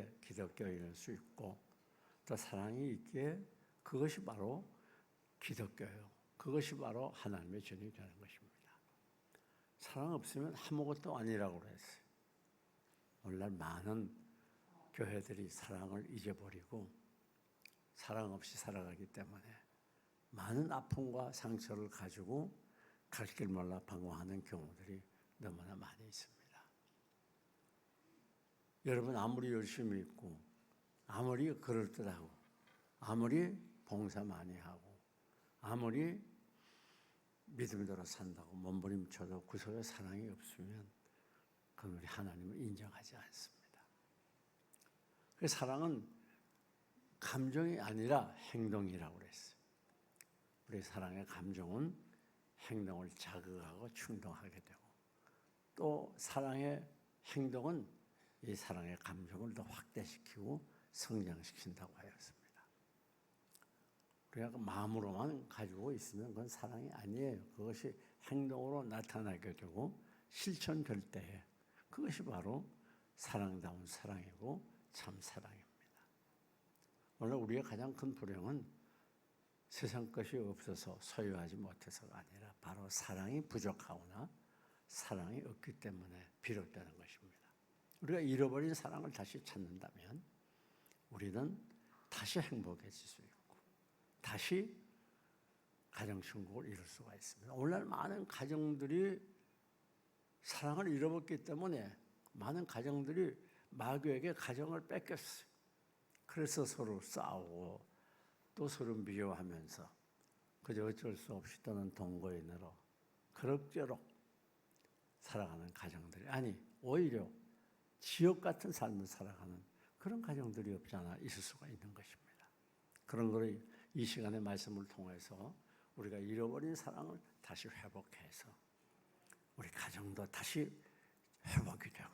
있기에 기독교인일 수 있고 또 사랑이 있기에 그것이 바로 기독교예요. 그것이 바로 하나님의 전이 되는 것입니다. 사랑 없으면 아무것도 아니라고 그랬어요. 오늘날 많은 교회들이 사랑을 잊어버리고 사랑 없이 살아가기 때문에 많은 아픔과 상처를 가지고 갈 길 몰라 방황하는 경우들이 너무나 많이 있습니다. 여러분 아무리 열심히 있고 아무리 그럴듯하고 아무리 봉사 많이 하고 아무리 믿음대로 산다고 몸부림쳐도 그 속에 사랑이 없으면 그건 우리 하나님을 인정하지 않습니다. 그 사랑은 감정이 아니라 행동이라고 그랬어요. 우리 사랑의 감정은 행동을 자극하고 충동하게 되고 또 사랑의 행동은 이 사랑의 감정을 더 확대시키고 성장시킨다고 하였습니다. 우리가 마음으로만 가지고 있으면 그건 사랑이 아니에요. 그것이 행동으로 나타나게 되고 실천될 때에 그것이 바로 사랑다운 사랑이고 참 사랑입니다. 오늘 우리의 가장 큰 불행은 세상 것이 없어서 소유하지 못해서가 아니라 바로 사랑이 부족하거나 사랑이 없기 때문에 비롯되는 것입니다. 우리가 잃어버린 사랑을 다시 찾는다면 우리는 다시 행복해질 수 있고 다시 가정幸福을 이룰 수가 있습니다. 오늘날 많은 가정들이 사랑을 잃어버렸기 때문에 많은 가정들이 마귀에게 가정을 뺏겼어요. 그래서 서로 싸우고 또 서로 미워하면서 그저 어쩔 수 없이 또는 동거인으로 그럭저럭 살아가는 가정들이 아니 오히려 지옥 같은 삶을 살아가는 그런 가정들이 없지 않아 있을 수가 있는 것입니다. 그런 걸 이 시간의 말씀을 통해서 우리가 잃어버린 사랑을 다시 회복해서 우리 가정도 다시 회복이 되고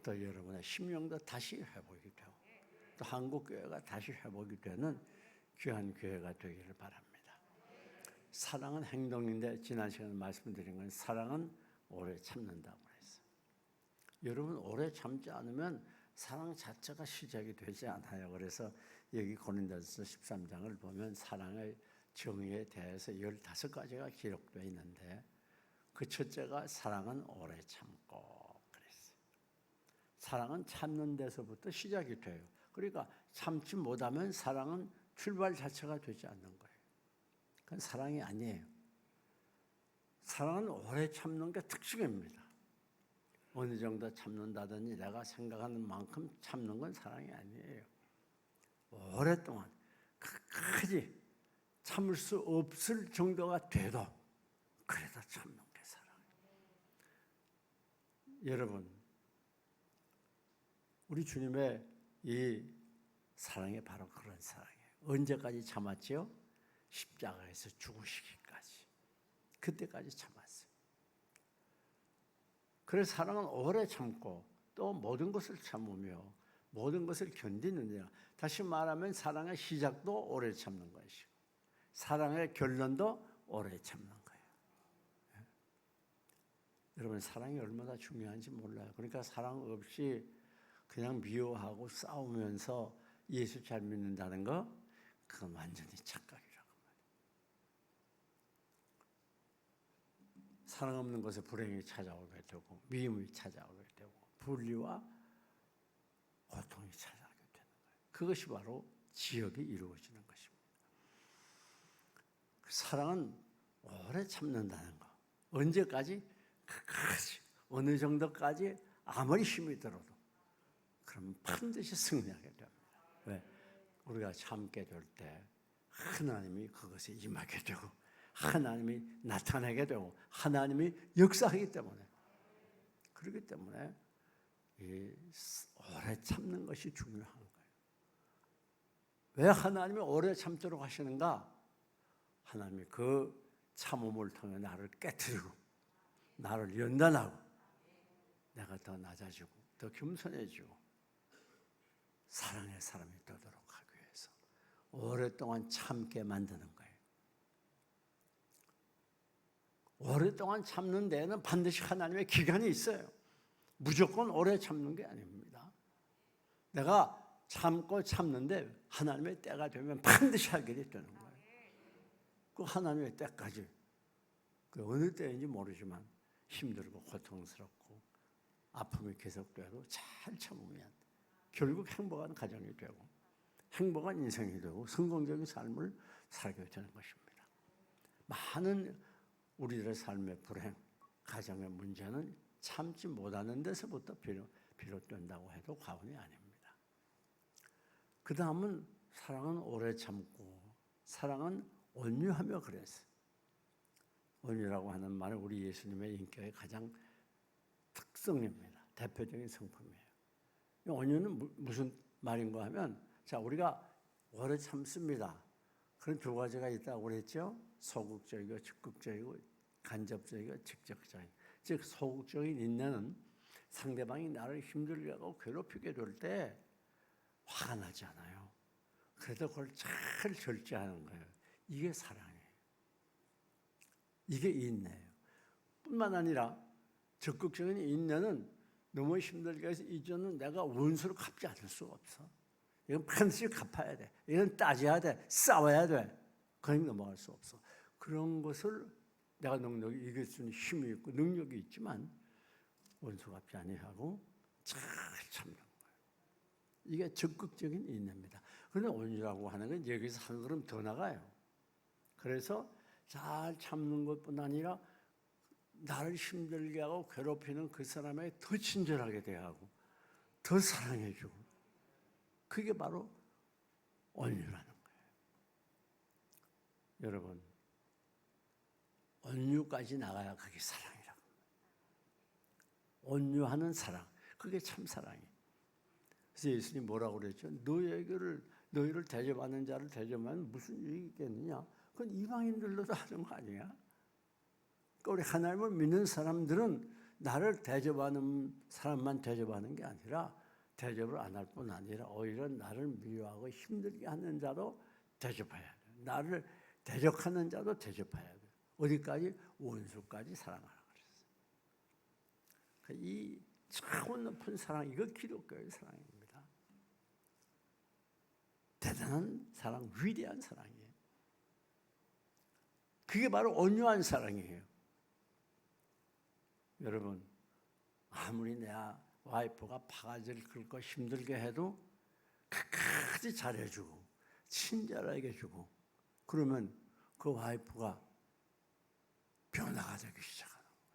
또 여러분의 심령도 다시 회복이 되고 또 한국교회가 다시 회복이 되는 귀한 교회가 되기를 바랍니다. 사랑은 행동인데 지난 시간에 말씀드린 건 사랑은 오래 참는다고 했어요. 여러분 오래 참지 않으면 사랑 자체가 시작이 되지 않아요. 그래서 여기 고린도전서 13장을 보면 사랑의 정의에 대해서 15가지가 기록되어 있는데 그 첫째가 사랑은 오래 참고 그랬어요. 사랑은 참는 데서부터 시작이 돼요. 그러니까 참지 못하면 사랑은 출발 자체가 되지 않는 거예요. 그건 사랑이 아니에요. 사랑은 오래 참는 게 특징입니다. 어느 정도 참는다든지 내가 생각하는 만큼 참는 건 사랑이 아니에요. 오랫동안 끝까지 참을 수 없을 정도가 돼도 그래도 참는 게 사랑이에요. 여러분, 우리 주님의 이 사랑이 바로 그런 사랑이에요. 언제까지 참았지요? 십자가에서 죽으시기까지. 그때까지 참았어요. 그래서 사랑은 오래 참고 또 모든 것을 참으며 모든 것을 견디느니라. 다시 말하면 사랑의 시작도 오래 참는 것이고 사랑의 결론도 오래 참는 거예요. 여러분 사랑이 얼마나 중요한지 몰라요. 그러니까 사랑 없이 그냥 미워하고 싸우면서 예수 잘 믿는다는 거 그건 완전히 착각이라고 말이에요. 사랑 없는 것에 불행이 찾아오게 되고 미움이 찾아오게 되고 분리와 고통이 찾아오게 되는 거예요. 그것이 바로 지옥이 이루어지는 것입니다. 사랑은 오래 참는다는 거. 언제까지? 끝까지. 어느 정도까지 아무리 힘이 들어도 그럼 반드시 승리하게 됩니다. 왜? 우리가 참게 될 때 하나님이 그것에 임하게 되고 하나님이 나타나게 되고 하나님이 역사하기 때문에 그렇기 때문에 이 오래 참는 것이 중요한 거예요. 왜 하나님이 오래 참도록 하시는가? 하나님이 그 참음을 통해 나를 깨트리고 나를 연단하고 내가 더 낮아지고 더 겸손해지고 사랑의 사람이 되도록 하기 위해서 오랫동안 참게 만드는 거예요. 오랫동안 참는 데에는 반드시 하나님의 기간이 있어요. 무조건 오래 참는 게 아닙니다. 내가 참고 참는데 하나님의 때가 되면 반드시 하게 되는 거예요. 그 하나님의 때까지 그 어느 때인지 모르지만 힘들고 고통스럽고 아픔이 계속돼도 잘 참으면 결국 행복한 가정이 되고 행복한 인생이 되고 성공적인 삶을 살게 되는 것입니다. 많은 우리들의 삶의 불행, 가정의 문제는 참지 못하는 데서부터 비롯된다고 해도 과언이 아닙니다. 그 다음은 사랑은 오래 참고 사랑은 온유하며 그랬어요. 온유라고 하는 말은 우리 예수님의 인격의 가장 특성입니다. 대표적인 성품이에요. 온유는 무슨 말인가 하면 자 우리가 오래 참습니다. 그런 두 가지가 있다고 그랬죠. 소극적이고 적극적이고 간접적이고 직접적인. 즉 소극적인 인내는 상대방이 나를 힘들게 하고 괴롭히게 될 때 화가 나지 않아요. 그래도 그걸 잘 절제하는 거예요. 이게 사랑이에요. 이게 인내예요. 뿐만 아니라 적극적인 인내는 너무 힘들게 해서 이제는 내가 원수를 갚지 않을 수가 없어. 이건 반드시 갚아야 돼. 이건 따져야 돼. 싸워야 돼. 그냥 넘어갈 수 없어. 그런 것을 내가 넉넉히 이길 수 있는 힘이 있고 능력이 있지만 원수 갚지 아니하고 잘 참는 거예요. 이게 적극적인 인내입니다. 그런데 온유라고 하는 건 여기서 한 걸음 더 나가요. 그래서 잘 참는 것뿐 아니라 나를 힘들게 하고 괴롭히는 그 사람에게 더 친절하게 대하고 더 사랑해주고 그게 바로 온유라는 거예요. 여러분 온유까지 나가야 그게 사랑이라고. 온유하는 사랑 그게 참 사랑이에요. 그래서 예수님 뭐라고 그랬죠? 너희를 대접하는 자를 대접하면 무슨 유익이 있겠느냐? 그건 이방인들로도 하는 거 아니야? 우리 하나님을 믿는 사람들은 나를 대접하는 사람만 대접하는 게 아니라 대접을 안 할 뿐 아니라 오히려 나를 미워하고 힘들게 하는 자도 대접해야 돼. 나를 대적하는 자도 대접해야 돼. 어디까지? 원수까지 사랑하라 그랬어요. 이 차원 높은 사랑, 이거 기독교의 사랑입니다. 대단한 사랑, 위대한 사랑이에요. 그게 바로 온유한 사랑이에요. 여러분 아무리 내 와이프가 바가지를 긁고 힘들게 해도 끝까지 잘해주고 친절하게 해주고 그러면 그 와이프가 변화가 되기 시작하는 거예요.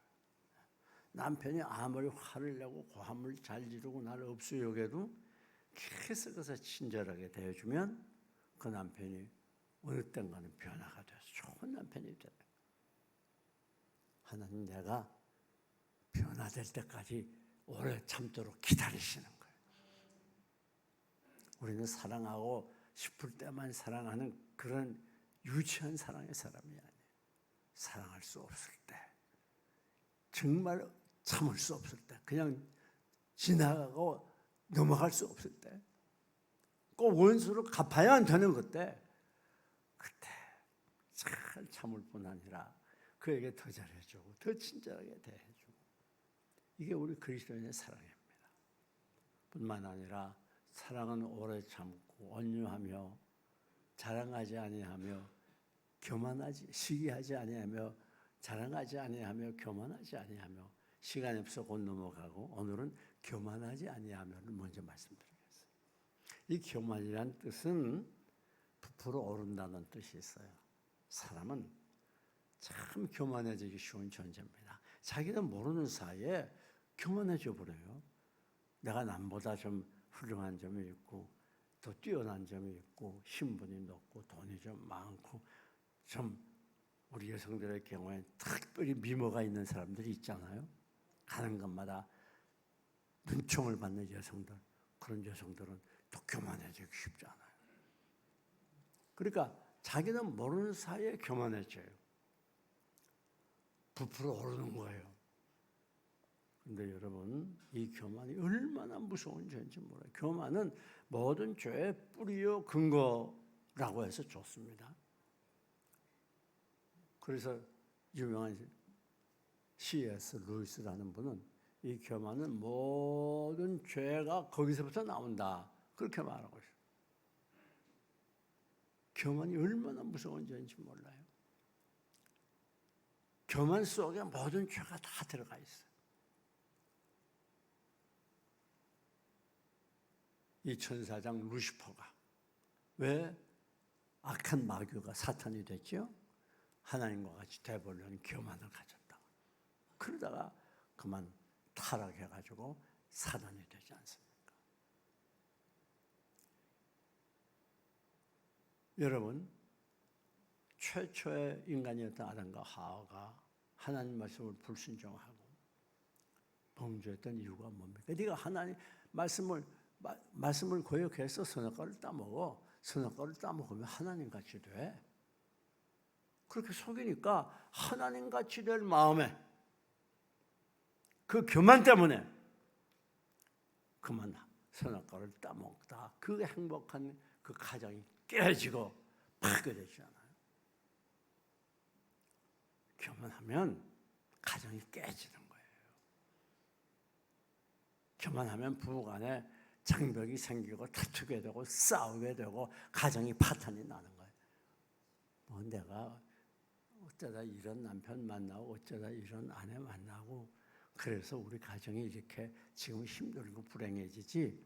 남편이 아무리 화를 내고 고함을 잘 지르고 나를 업수여겨도 계속해서 친절하게 대해주면 그 남편이 어느 땐가는 변화가 돼서 좋은 남편이 되는 거예요. 하나님 내가 변화될 때까지 오래 참도록 기다리시는 거예요. 우리는 사랑하고 싶을 때만 사랑하는 그런 유치한 사랑의 사람이 아니에요. 사랑할 수 없을 때, 정말 참을 수 없을 때, 그냥 지나가고 넘어갈 수 없을 때, 꼭 원수를 갚아야 되는 그때 잘 참을 뿐 아니라 그에게 더 잘해주고 더 친절하게 대해주고 이게 우리 그리스도인의 사랑입니다. 뿐만 아니라 사랑은 오래 참고 온유하며 자랑하지 아니하며 교만하지 시기하지 아니하며 자랑하지 아니하며 교만하지 아니하며 시간이 없어 곧 넘어가고 오늘은 교만하지 아니하며를 먼저 말씀드리겠습니다. 이 교만이란 뜻은 부풀어 오른다는 뜻이 있어요. 사람은 참 교만해지기 쉬운 존재입니다. 자기도 모르는 사이에 교만해져 버려요. 내가 남보다 좀 훌륭한 점이 있고 더 뛰어난 점이 있고 신분이 높고 돈이 좀 많고 좀 우리 여성들의 경우에 특별히 미모가 있는 사람들이 있잖아요. 가는 곳마다 눈총을 받는 여성들, 그런 여성들은 또 교만해지기 쉽지 않아요. 그러니까 자기는 모르는 사이에 교만해져요. 부풀어 오르는 거예요. 그런데 여러분, 이 교만이 얼마나 무서운 죄인지 몰라요. 교만은 모든 죄의 뿌리요 근거라고 해서 좋습니다. 그래서 유명한 C.S. 루이스라는 분은 이 교만은 모든 죄가 거기서부터 나온다. 그렇게 말하고 있어요. 교만이 얼마나 무서운 죄인지 몰라요. 교만 속에 모든 죄가 다 들어가 있어요. 이 천사장 루시퍼가 왜 악한 마귀가 사탄이 됐죠? 하나님과 같이 되보려는 교만을 가졌다. 그러다가 그만 타락해가지고 사단이 되지 않습니까? 여러분, 최초의 인간이었던 아담과 하와가 하나님 말씀을 불순종하고 범죄했던 이유가 뭡니까? 네가 하나님 말씀을 거역해서 선악과를 따먹어. 선악과를 따먹으면 하나님같이 돼. 그렇게 속이니까 하나님같이 될 마음에 그 교만 때문에 그만 선악과를 따먹다 그 행복한 그 가정이 깨지고 파괴되잖아요. 교만하면 가정이 깨지는 거예요. 교만하면 부부간에 장벽이 생기고 다투게 되고 싸우게 되고 가정이 파탄이 나는 거예요. 뭐 내가 어쩌다 이런 남편 만나고 어쩌다 이런 아내 만나고 그래서 우리 가정이 이렇게 지금 힘들고 불행해지지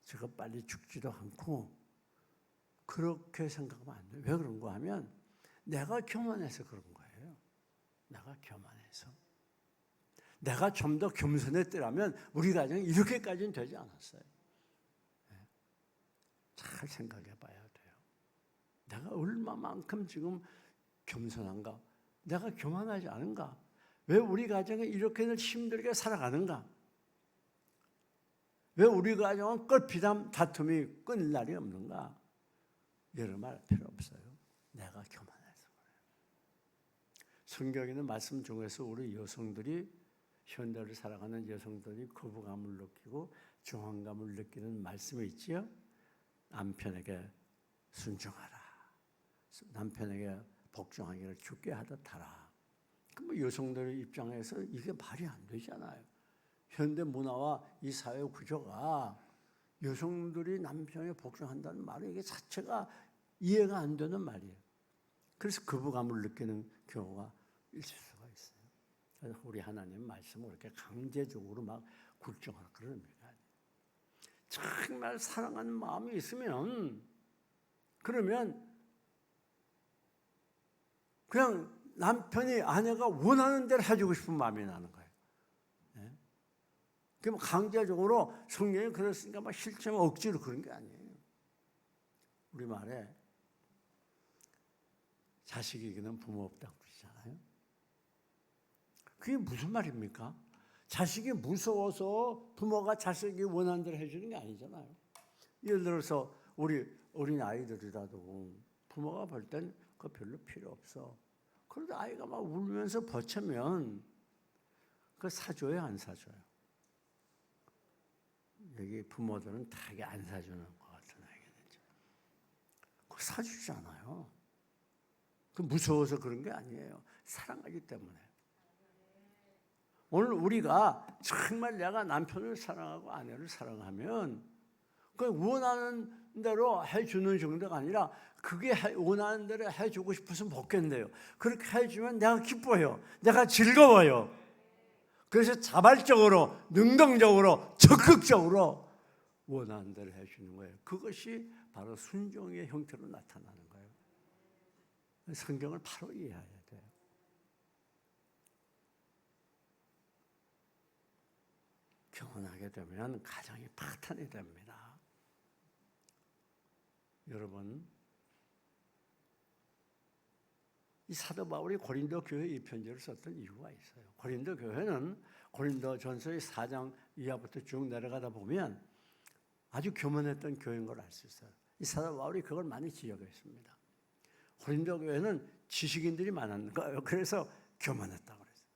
제가 빨리 죽지도 않고 그렇게 생각하면 안 돼요. 왜 그런가 하면 내가 교만해서 그런 거예요. 내가 교만해서. 내가 좀 더 겸손했더라면 우리 가정이 이렇게까지는 되지 않았어요. 잘 생각해 봐야 돼요. 내가 얼마만큼 지금 겸손한가? 내가 교만하지 않은가? 왜 우리 가정이 이렇게는 힘들게 살아가는가? 왜 우리 가정은 껄피담 다툼이 끊을 날이 없는가? 여러 말 필요 없어요. 내가 교만해서 그래요. 성경에는 말씀 중에서 우리 여성들이 현대를 살아가는 여성들이 거부감을 느끼고 중환감을 느끼는 말씀이 있지요. 남편에게 순종하라. 남편에게 복종하기를 주께 하듯 하라. 그럼 여성들의 입장에서 이게 말이 안 되잖아요. 현대 문화와 이 사회 구조가 여성들이 남편에 복종한다는 말은 이게 자체가 이해가 안 되는 말이에요. 그래서 거부감을 느끼는 경우가 있을 수가 있어요. 그래서 우리 하나님 말씀을 그렇게 강제적으로 막 굴종하라 그런 의미가 아니에요. 정말 사랑하는 마음이 있으면 그러면 그냥 남편이 아내가 원하는 대로 해주고 싶은 마음이 나는 거예요. 네? 그럼 강제적으로 성경이 그랬으니까 막 실체만 억지로 그런 게 아니에요. 우리 말에 자식이 이기는 부모 없다고 그러잖아요. 그게 무슨 말입니까? 자식이 무서워서 부모가 자식이 원하는 대로 해주는 게 아니잖아요. 예를 들어서 우리 어린 아이들이라도 부모가 볼 땐 그거 별로 필요 없어. 그런데 아이가 막 울면서 버티면 그거 사줘요, 안 사줘요? 여기 부모들은 다 이게 안 사주는 것 같은 아이겠죠. 그거 사주잖아요. 그 무서워서 그런 게 아니에요. 사랑하기 때문에. 오늘 우리가 정말 내가 남편을 사랑하고 아내를 사랑하면 그 원하는 대로 해주는 정도가 아니라 그게 원하는 대로 해주고 싶어서 먹겠네요. 그렇게 해주면 내가 기뻐요. 내가 즐거워요. 그래서 자발적으로, 능동적으로, 적극적으로 원하는 대로 해주는 거예요. 그것이 바로 순종의 형태로 나타나는 거예요. 성경을 바로 이해해야 돼요. 교만하게 되면 가정이 파탄이 됩니다. 여러분, 이 사도 바울이 고린도 교회에 이 편지를 썼던 이유가 있어요. 고린도 교회는 고린도전서의 4장 이하부터 쭉 내려가다 보면 아주 교만했던 교회인 걸 알 수 있어요. 이 사도 바울이 그걸 많이 지적했습니다. 고린도 교회는 지식인들이 많았는 거예요. 그래서 교만했다고 그랬어요.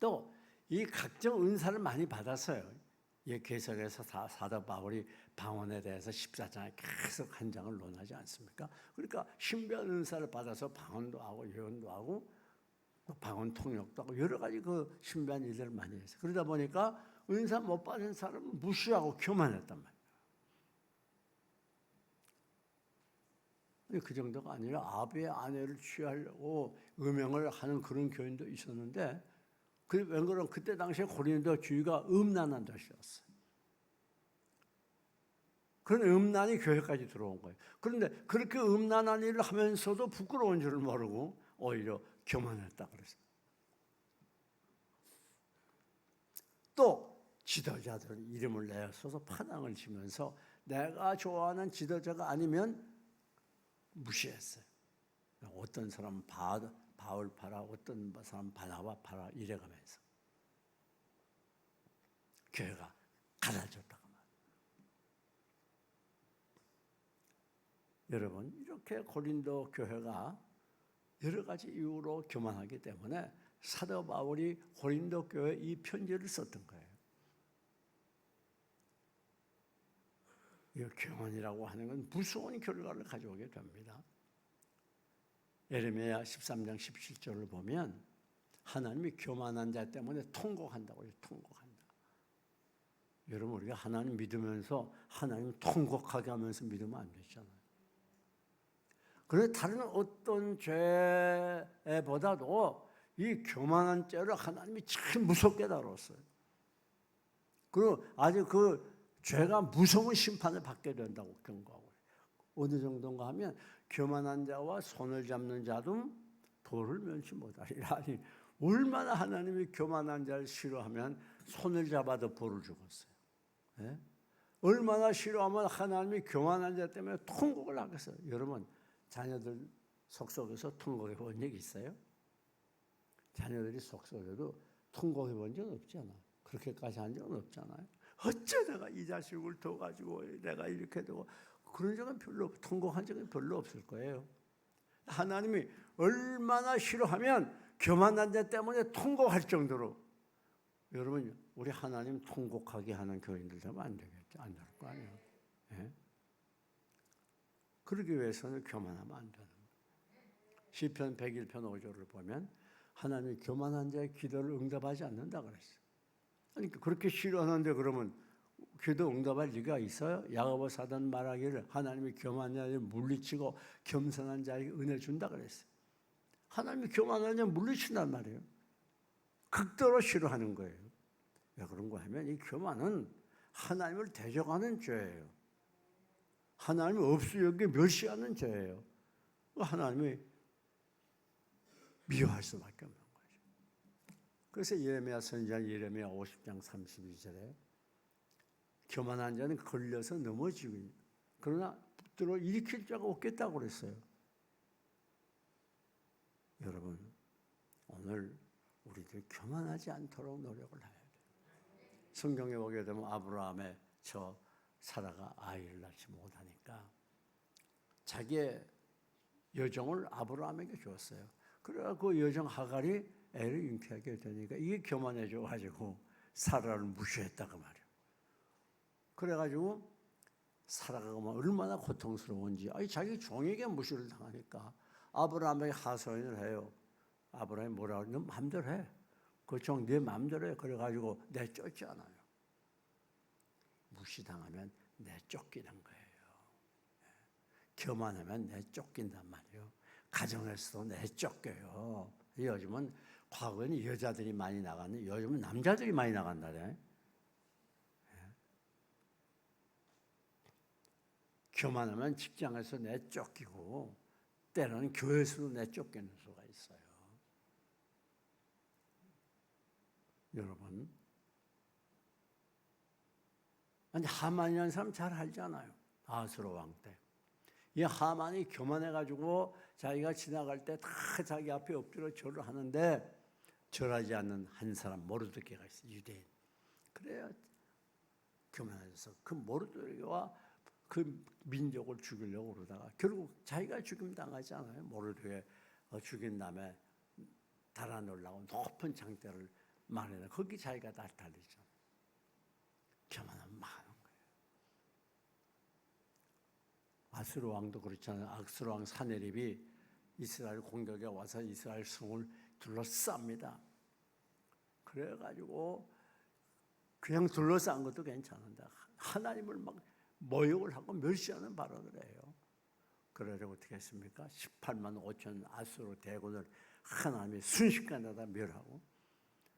또 이 각종 은사를 많이 받았어요. 이 계속해서 사도 바울이 방언에 대해서 14장에 계속 한 장을 논하지 않습니까? 그러니까 신비한 은사를 받아서 방언도 하고 예언도 하고 또 방언 통역도 하고 여러 가지 그 신비한 일들을 많이 했어요. 그러다 보니까 은사 못 받은 사람을 무시하고 교만했단 말이에요. 그 정도가 아니라 아비의 아내를 취하려고 음행을 하는 그런 교인도 있었는데, 웬거는 그때 당시에 고린도 교회가 음란한 도시였어요. 그런 음란이 교회까지 들어온 거예요. 그런데 그렇게 음란한 일을 하면서도 부끄러운 줄을 모르고 오히려 교만했다 그랬어요. 또 지도자들 이름을 내어서 파당을 치면서 내가 좋아하는 지도자가 아니면 무시했어요. 어떤 사람은 바울 파라, 어떤 사람은 바나바 파라 이래가면서 교회가 갈라졌다고 말이에요. 여러분, 이렇게 고린도 교회가 여러 가지 이유로 교만하기 때문에 사도 바울이 고린도 교회에 이 편지를 썼던 거예요. 이 교만이라고 하는 건 무서운 결과를 가져오게 됩니다. 예레미야 13장 17절을 보면 하나님이 교만한 자 때문에 통곡한다고 해요. 통곡한다. 여러분, 우리가 하나님 믿으면서 하나님 통곡하게 하면서 믿으면 안 되잖아요. 그런데 다른 어떤 죄보다도 이 교만한 죄를 하나님이 참 무섭게 다뤘어요. 그리고 아주 그 죄가 무서운 심판을 받게 된다고 경고하고, 어느 정도인가 하면 교만한 자와 손을 잡는 자도 벌을 면치 못하리라. 아니, 얼마나 하나님이 교만한 자를 싫어하면 손을 잡아도 벌을 주겠어요. 네? 얼마나 싫어하면 하나님이 교만한 자 때문에 통곡을 하겠어요. 여러분, 자녀들 속속에서 통곡해 본 적 있어요? 자녀들이 속속에도 통곡해 본 적은 없잖아. 그렇게까지 한 적은 없잖아요. 어째 내가 이 자식을 둬가지고 내가 이렇게 되고, 그런 적은 별로, 통곡한 적은 별로 없을 거예요. 하나님이 얼마나 싫어하면 교만한 자 때문에 통곡할 정도로, 여러분, 우리 하나님 통곡하게 하는 교인들 되면 안 되겠죠. 안 될 거 아니에요. 예? 그러기 위해서는 교만하면 안 되는 거예요. 시편 101편 5절을 보면 하나님이 교만한 자의 기도를 응답하지 않는다 그랬어요. 그러니까 그렇게 싫어하는데 그러면 기도 응답할 리가 있어요? 야고보 사도는 말하기를 하나님이 교만한 자를 물리치고 겸손한 자에게 은혜 준다 그랬어요. 하나님이 교만한 자를 물리친단 말이에요. 극도로 싫어하는 거예요. 왜 그런 거 하면 이 교만은 하나님을 대적하는 죄예요. 하나님이 없이 여기 멸시하는 죄예요. 하나님이 미워할 수밖에 없는 거죠. 그래서 예레미야 선지자 예레미야 50장 32절에 교만한 자는 걸려서 넘어지고, 그러나 붙들어 일으킬 자가 없겠다고 그랬어요. 여러분, 오늘 우리들 교만하지 않도록 노력을 해야 돼요. 성경에 보게 되면 아브라함의 저 사라가 아이를 낳지 못하니까 자기의 여종을 아브라함에게 주었어요. 그래서 그 여종 하갈이 애를 잉태하게 되니까 이게 교만해져가지고 사라를 무시했다고 말이에요. 그래가지고 사라가 얼마나 고통스러운지, 자기 종에게 무시를 당하니까 아브라함에게 하소연을 해요. 아브라함이 뭐라고 하냐? 너 마음대로 해. 그 종 네 마음대로 해. 그래가지고 내쫓지 않아요. 무시당하면 내쫓기는 거예요. 교만하면 내쫓긴단 말이에요. 가정에서도 내쫓겨요. 요즘은, 과거에는 여자들이 많이 나갔는데 요즘은 남자들이 많이 나간다네. 교만하면 직장에서 내쫓기고 때로는 교회에서도 내쫓기는 수가 있어요. 여러분, 아니 하만이라는 사람 잘 알잖아요. 아하스로 왕 때. 이 하만이 교만해가지고 자기가 지나갈 때 다 자기 앞에 엎드려 절을 하는데 절하지 않는 한 사람 모르드게가 있어요. 유대인. 그래야 교만해져서 그 모르드게와 그 민족을 죽이려고 그러다가 결국 자기가 죽임 당하지 않아요. 모르드게 죽인 다음에 달아놓으려고 높은 장대를 마련해 거기 자기가 다 달리잖아요. 교만하면 많은 거예요. 아수르 왕도 그렇잖아요. 아수르 왕 사네립이 이스라엘 공격에 와서 이스라엘 성을 둘러쌉니다. 그래가지고 그냥 둘러싼 것도 괜찮은데 하나님을 막 모욕을 하고 멸시하는 발언을 해요. 그러려고 어떻게 했습니까? 18만 5천 아수르 대군을 하나님이 순식간에 멸하고,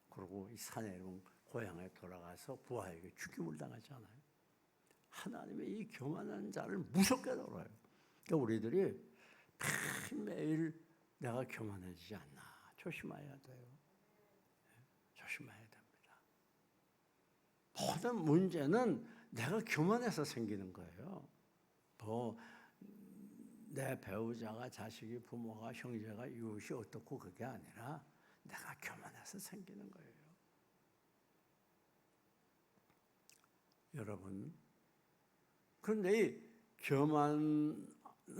그리고 이 산에 이런 고향에 돌아가서 부하에게 죽임을 당하잖아요. 하나님의 이 교만한 자를 무섭게 다뤄요. 그러니까 우리들이 매일 내가 교만해지지 않나 조심해야 돼요. 조심해야 됩니다. 모든 문제는 내가 교만해서 생기는 거예요. 내 배우자가, 자식이, 부모가, 형제가, 이웃이 어떻고 그게 아니라 내가 교만해서 생기는 거예요. 여러분, 그런데 이 교만은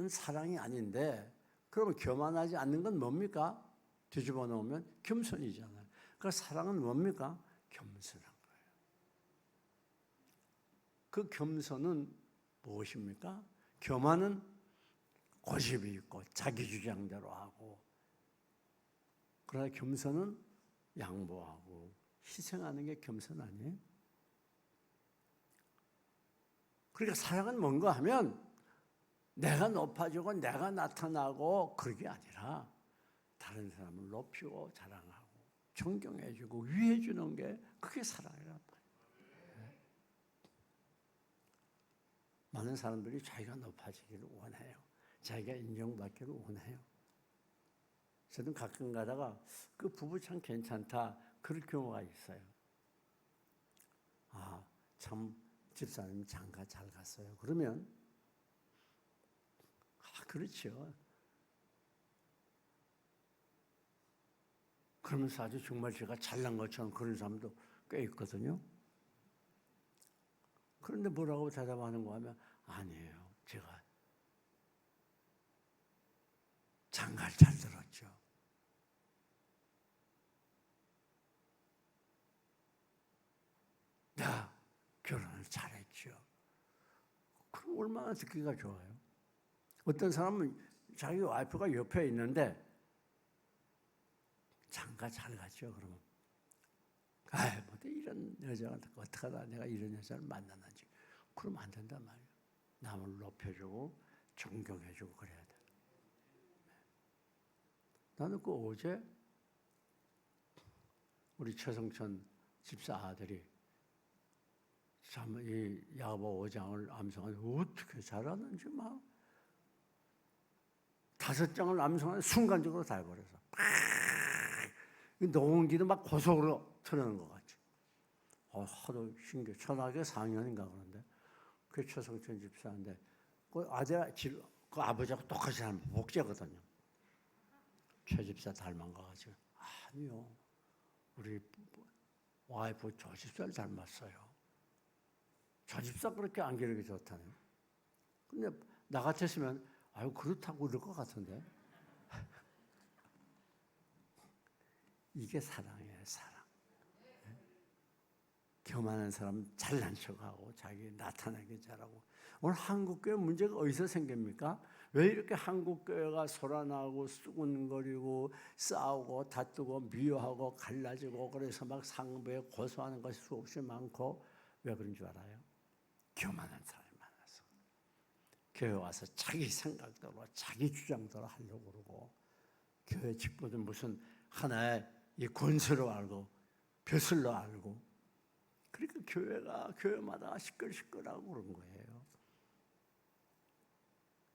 사랑이 아닌데, 그러면 교만하지 않는 건 뭡니까? 뒤집어 놓으면 겸손이잖아요. 그러니까 사랑은 뭡니까? 겸손한 거예요. 그 겸손은 무엇입니까? 교만은 고집이 있고 자기 주장대로 하고, 그러나 겸손은 양보하고 희생하는 게 겸손 아니에요? 그러니까 사랑은 뭔가 하면 내가 높아지고 내가 나타나고 그게 아니라 다른 사람을 높이고 자랑하고 존경해주고 위해주는 게 그게 사랑이란 말이에요. 많은 사람들이 자기가 높아지기를 원해요. 자기가 인정받기를 원해요. 저는 가끔 가다가 그 부부 참 괜찮다 그럴 경우가 있어요. 참 집사님 장가 잘 갔어요. 그러면 그렇죠. 그러면서 아주 정말 제가 잘난 것처럼 그런 사람도 꽤 있거든요. 그런데 뭐라고 대답하는 거 하면 아니에요. 제가 장가를 잘 들었죠. 내가 결혼을 잘했죠. 그럼 얼마나 듣기가 좋아요. 어떤 사람은 자기 와이프가 옆에 있는데 장가 잘 갔죠. 그러면 뭐 이런 여자가 어떻게 하다 내가 이런 여자를 만났는지. 그러면 안 된단 말이에요. 남을 높여주고 존경해주고 그래야 돼. 나는 그 어제 우리 최성천 집사 아들이 참 이 야고보 5장을 암송하는데 어떻게 잘하는지 막 5장을 암송하는 순간적으로 다 해버려서 녹음기도 막 고속으로 틀어놓은 것 같지. 하도 신기해. 초등학교 4학년인가 그런데 그 최성천 집사인데 그 그 아버지하고 똑같이 닮은 복제거든요. 최 집사 닮은 거 가지고 아니요. 우리 와이프 조 집사를 닮았어요. 조 집사 그렇게 안기르기 좋다네. 근데 나 같았으면 아유 그렇다고 그럴 것 같은데. 이게 사랑이에요, 사랑. 교만한 사람 잘난 척하고 자기 나타나게 잘하고. 오늘 한국교회 문제가 어디서 생깁니까? 왜 이렇게 한국교회가 소란하고 수군거리고 싸우고 다투고 미워하고 갈라지고 그래서 막 상부에 고소하는 것이 수없이 많고 왜 그런 줄 알아요? 교만한 사람이 많아서. 교회 와서 자기 생각대로 자기 주장대로 하려고 그러고 교회 직분은 무슨 하나의 이 권세로 알고 벼슬로 알고 그러니까 교회마다 시끌시끌하고 그런 거예요.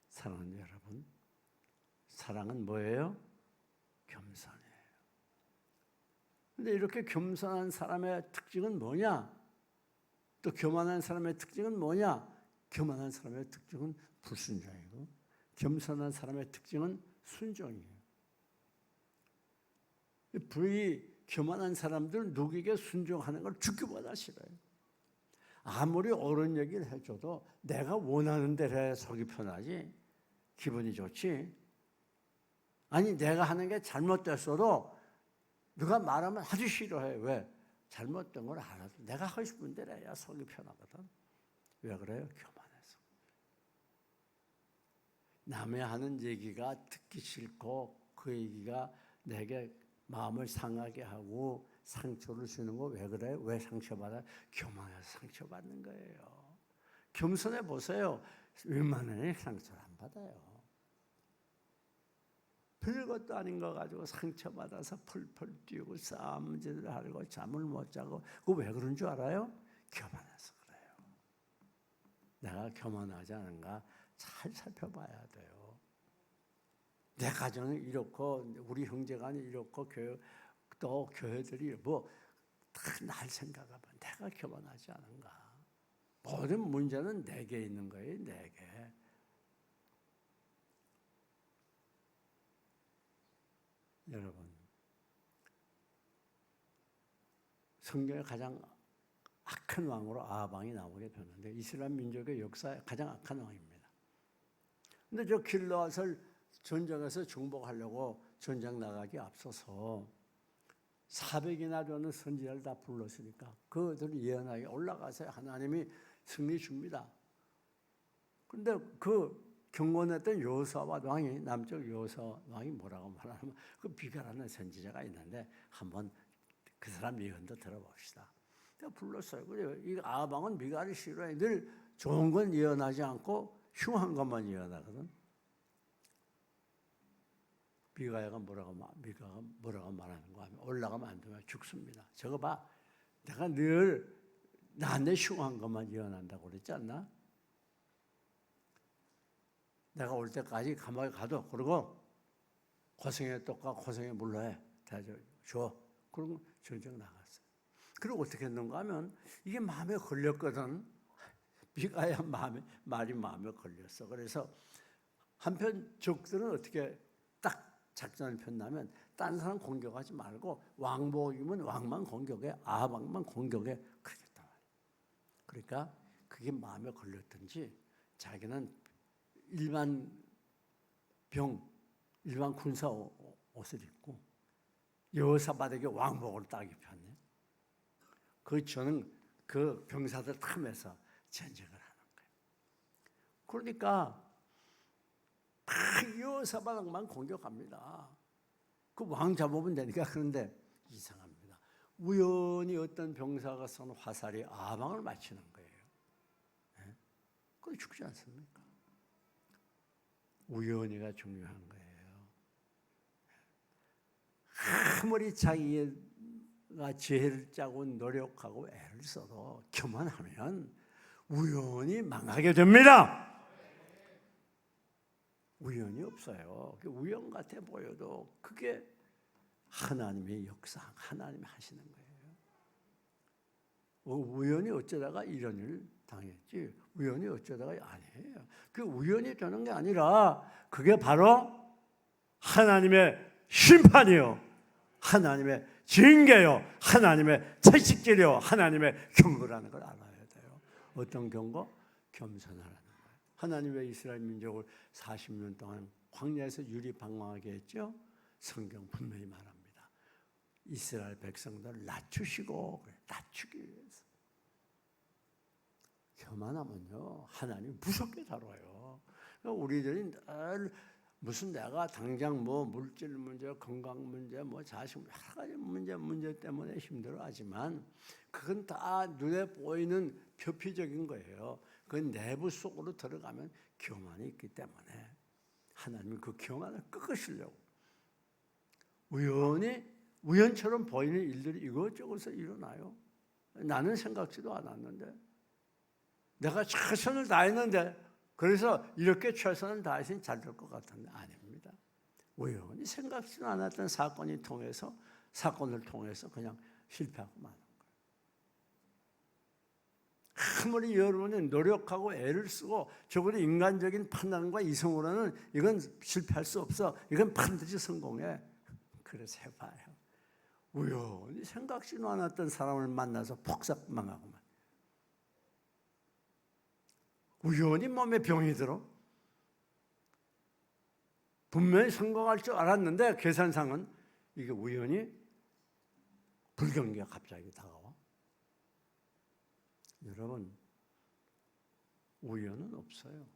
사랑하는 여러분, 사랑은 뭐예요? 겸손이에요. 근데 이렇게 겸손한 사람의 특징은 뭐냐? 또 교만한 사람의 특징은 뭐냐? 교만한 사람의 특징은 불순종이고 겸손한 사람의 특징은 순종이에요. 교만한 사람들은 누구에게 순종하는 걸 죽기보다 싫어요. 아무리 옳은 얘기를 해줘도 내가 원하는 대로 해야 속이 편하지 기분이 좋지. 아니 내가 하는 게 잘못됐어도 누가 말하면 아주 싫어해. 왜? 잘못된 걸 알아도 내가 하고 싶은 대로 해야 속이 편하거든. 왜 그래요? 교만해서. 남의 하는 얘기가 듣기 싫고 그 얘기가 내게 마음을 상하게 하고 상처를 주는 거 왜 그래요? 왜 상처받아요? 교만해서 상처받는 거예요. 겸손해 보세요. 웬만하면 상처를 안 받아요. 별것도 아닌 거 가지고 상처받아서 펄펄 뛰고 싸움질을 하고 잠을 못 자고 그거 왜 그런 줄 알아요? 교만해서 그래요. 내가 교만하지 않은가 잘 살펴봐야 돼요. 내 가정은 이렇고 우리 형제간이 이렇고 또 교회들이 뭐 다 날 생각하면 내가 교만하지 않은가. 모든 문제는 내게 있는 거예요. 내게. 여러분, 성경에 가장 악한 왕으로 아합왕이 나오게 되는데 이스라엘 민족의 역사에 가장 악한 왕입니다. 근데 저 길르앗을 전쟁에서 정복하려고 전장 나가기 앞서서 400이나 되는 선지자를 다 불렀으니까 그들을 예언하게 올라가서 하나님이 승리 줍니다. 그런데 그 경건했던 여호사밧 왕이 남쪽 여호사밧 왕이 뭐라고 말하면 그 비가라는 선지자가 있는데 한번 그 사람 예언도 들어봅시다. 제가 불렀어요. 그래요. 이 아합 왕은 미가를 싫어해. 늘 좋은 건 예언하지 않고 흉한 것만 예언하거든. 미가가 뭐라고 말하는 거 하면 올라가면 안 되면 죽습니다. 저거 봐. 내가 늘 나한테 흉한 것만 예언한다고 그랬지 않나? 내가 올 때까지 감옥에 가도 그러고 고생의 떡과 고생의 물러해 다 줘. 그리고 전쟁 나갔어요. 그리고 어떻게 했는가 하면 이게 마음에 걸렸거든. 미가야 말이 마음에 걸렸어. 그래서 한편 적들은 어떻게 딱 작전을 폈냐면 딴 사람 공격하지 말고 왕복이면 왕만 공격해, 아합 왕만 공격해 그러겠다 말이야. 그러니까 그게 마음에 걸렸든지 자기는 일반 군사 옷을 입고 여호사밧에게 왕복을 딱 입혔네. 저는 그 병사들 탐해서 전쟁을 하는 거예요. 그러니까 여호사밧만 공격합니다. 그 왕 잡으면 되니까. 그런데 이상합니다. 우연히 어떤 병사가 쏜 화살이 아합왕을 맞히는 거예요. 네? 그거 죽지 않습니까? 우연히가 중요한 거예요. 아무리 자기가 죄를 짜고 노력하고 애를 써도 교만하면 우연히 망하게 됩니다. 우연이 없어요. 우연 같아 보여도 그게 하나님의 역사, 하나님이 하시는 거예요. 우연히 어쩌다가 이런 일 당했지 우연히 어쩌다가 아니에요. 그 우연히 되는 게 아니라 그게 바로 하나님의 심판이요, 하나님의 징계요, 하나님의 채찍질이요, 하나님의 경고라는 걸 알아야 돼요. 어떤 경고? 겸손하라는 거예요. 하나님 왜 이스라엘 민족을 40년 동안 광야에서 유리방황하게 했죠? 성경 분명히 말합니다. 이스라엘 백성들을 낮추시고 낮추기 위해서. 교만하면요 하나님 무섭게 다뤄요. 그러니까 우리들이 늘 무슨 내가 당장 뭐 물질 문제, 건강 문제, 뭐 자식 여러 가지 문제 때문에 힘들어하지만 그건 다 눈에 보이는 표피적인 거예요. 그 내부 속으로 들어가면 교만이 있기 때문에 하나님이 그 교만을 꺾으시려고 우연처럼 보이는 일들이 이것저것서 일어나요. 나는 생각지도 않았는데 내가 최선을 다했는데 그래서 이렇게 최선을 다했으니 잘 될 것 같은데 아닙니다. 우연히 생각지도 않았던 사건을 통해서 그냥 실패하고 마는 거예요. 아무리 여러분이 노력하고 애를 쓰고 적어도 인간적인 판단과 이성으로는 이건 실패할 수 없어. 이건 반드시 성공해. 그래서 해봐요. 우연히 생각지도 않았던 사람을 만나서 폭삭 망하고만. 우연히 몸에 병이 들어. 분명히 성공할 줄 알았는데 계산상은 이게 우연히 불경기가 갑자기 다가와. 여러분 우연은 없어요.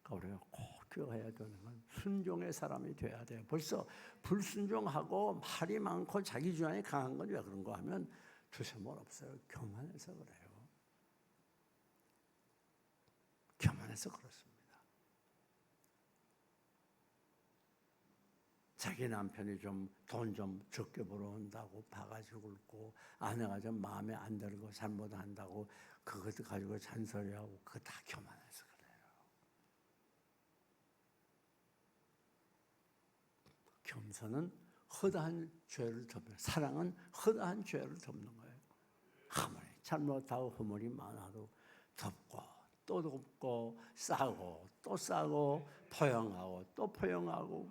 그러니까 우리가 꼭 기억해야 되는 건 순종의 사람이 돼야 돼요. 벌써 불순종하고 말이 많고 자기 주장이 강한 건 왜 그런가 하면 두세 번 없어요. 교만해서 그래요. 교만해서 그렇습니다. 자기 남편이 좀 돈 좀 적게 벌어온다고 바가지 굴고 아내가 좀 마음에 안 들고 잘못한다고 그것도 가지고 잔소리하고 그거 다 교만해서 그래요. 겸손은 허다한 죄를 덮는, 사랑은 허다한 죄를 덮는 거예요. 아무리 잘못하고 허물이 많아도 덮고 또 덮고 싸고 또 싸고 포용하고 또 포용하고,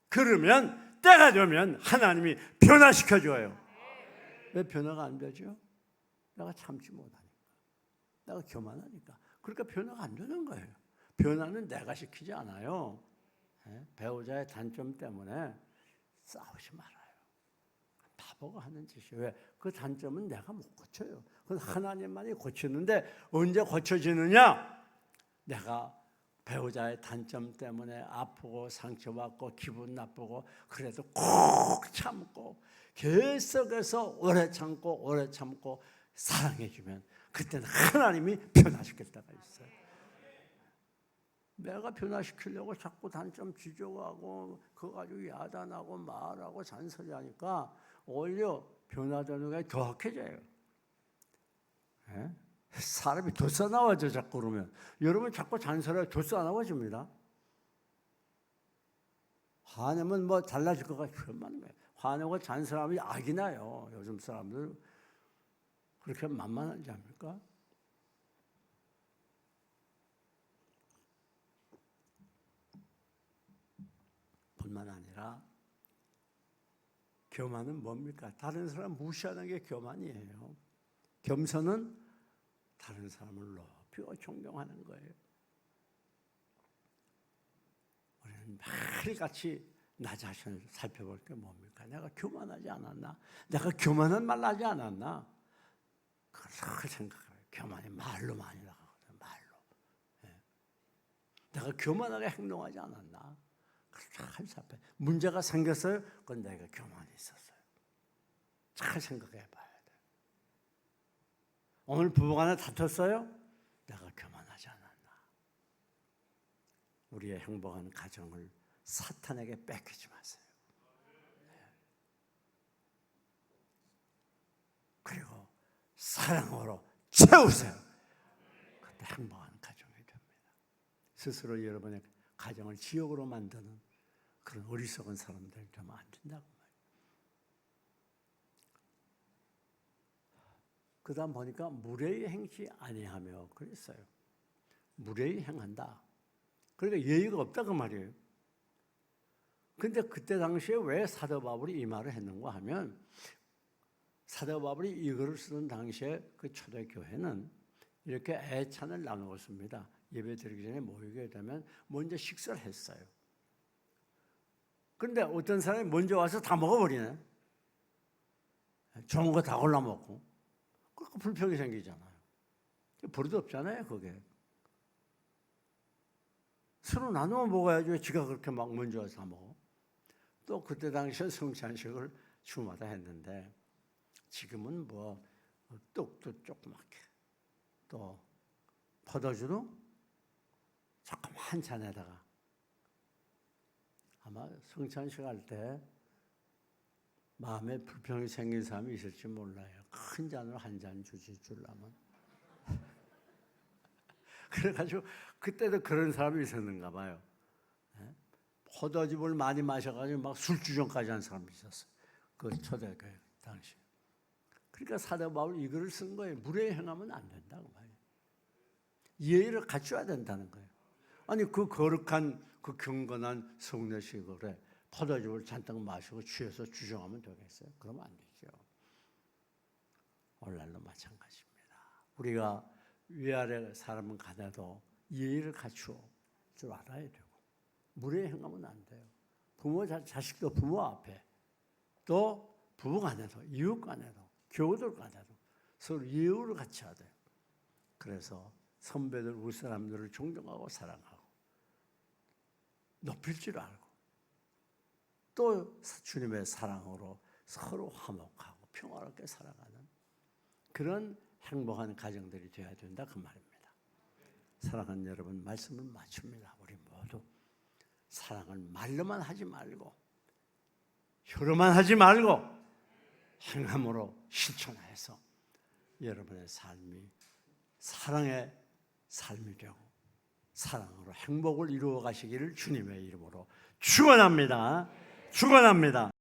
그러면 때가 되면 하나님이 변화시켜줘요. 왜 변화가 안 되죠? 내가 참지 못하니까, 내가 교만하니까. 그러니까 변화가 안 되는 거예요. 변화는 내가 시키지 않아요. 배우자의 단점 때문에 싸우지 말아요. 바보가 하는 짓이에요. 왜? 그 단점은 내가 못 고쳐요. 그건 하나님만이 고치는데 언제 고쳐지느냐? 내가 배우자의 단점 때문에 아프고 상처받고 기분 나쁘고 그래도 꼭 참고 계속해서 오래 참고 사랑해주면 그때는 하나님이 변화시킬 때가 있어요. 내가 변화시키려고 자꾸 단점 지적하고 그거 가지고 야단하고 말하고 잔소리하니까 오히려 변화되는 게 더 악해져요. 사람이 더 싸나워져 자꾸 그러면. 여러분 자꾸 잔소리하면 더 싸나워집니다. 화내면 뭐 달라질 것 같아요. 화내고 잔소리하면 악이 나요. 요즘 사람들 그렇게 만만한지 압니까? 뿐만 아니라 교만은 뭡니까? 다른 사람 무시하는 게 교만이에요. 겸손은 다른 사람을 높이고 존경하는 거예요. 우리는 매일같이 나 자신을 살펴볼 게 뭡니까? 내가 교만하지 않았나? 내가 교만한 말 하지 않았나? 그걸 생각해요. 교만이 말로 많이 나가거든요. 말로. 내가 교만하게 행동하지 않았나? 잘 살펴요. 문제가 생겼어요? 그건 내가 교만이 있었어요. 잘 생각해 봐야 돼요. 오늘 부부간에 다퉜어요? 내가 교만하지 않았나? 우리의 행복한 가정을 사탄에게 뺏기지 마세요. 그리고 사랑으로 채우세요. 그때 행복한 가정이 됩니다. 스스로 여러분의 가정을 지옥으로 만드는 그런 어리석은 사람들 되면 안 된다고 말이에요. 그 다음 보니까 무례히 행치 아니하며 그랬어요. 무례히 행한다. 그러니까 예의가 없다 그 말이에요. 근데 그때 당시에 왜 사도 바울이 이 말을 했는가 하면, 사도 바울이 이 글을 쓰는 당시에 그 초대교회는 이렇게 애찬을 나누었습니다. 예배 드리기 전에 모이게 되면 먼저 식사를 했어요. 그런데 어떤 사람이 먼저 와서 다 먹어버리네. 좋은 거 다 골라 먹고. 그러니까 불평이 생기잖아요. 버릇 없잖아요, 그게. 서로 나누어 먹어야지 지가 그렇게 막 먼저 와서 다 먹어. 또 그때 당시에 성찬식을 주마다 했는데 지금은 뭐 떡도 조그맣게 또 포도주도 조그만 잔에다가, 아마 성찬식 할 때 마음에 불평이 생긴 사람이 있을지 몰라요. 큰 잔으로 한 잔 주려면. 그래가지고 그때도 그런 사람이 있었는가 봐요. 포도즙을 많이 마셔가지고 막 술주정까지 한 사람이 있었어요. 그 초대교회 당시. 그러니까 사도 바울이 이거를 쓴 거예요. 무례히 행하면 안 된다고 말이에요. 예의를 갖춰야 된다는 거예요. 아니 그 거룩한 그 경건한 성례식을 포도즙을 잔뜩 마시고 취해서 주정하면 되겠어요? 그러면 안 되죠. 오늘날도 마찬가지입니다. 우리가 위아래 사람은 가나도 예의를 갖추어 줄 알아야 되고, 무례히 행하면 안 돼요. 부모 자식도 부모 앞에, 또 부부 간에도, 이웃 간에도, 교우들 간에도 서로 예우를 갖춰야 돼요. 그래서 선배들, 우리 사람들을 존경하고 사랑하고 높일 줄 알고 또 주님의 사랑으로 서로 화목하고 평화롭게 살아가는 그런 행복한 가정들이 되어야 된다 그 말입니다. 사랑하는 여러분, 말씀을 마칩니다. 우리 모두 사랑을 말로만 하지 말고 혀로만 하지 말고 행함으로 실천해서 여러분의 삶이 사랑의 삶이 되고 사랑으로 행복을 이루어 가시기를 주님의 이름으로 축원합니다. 축원합니다.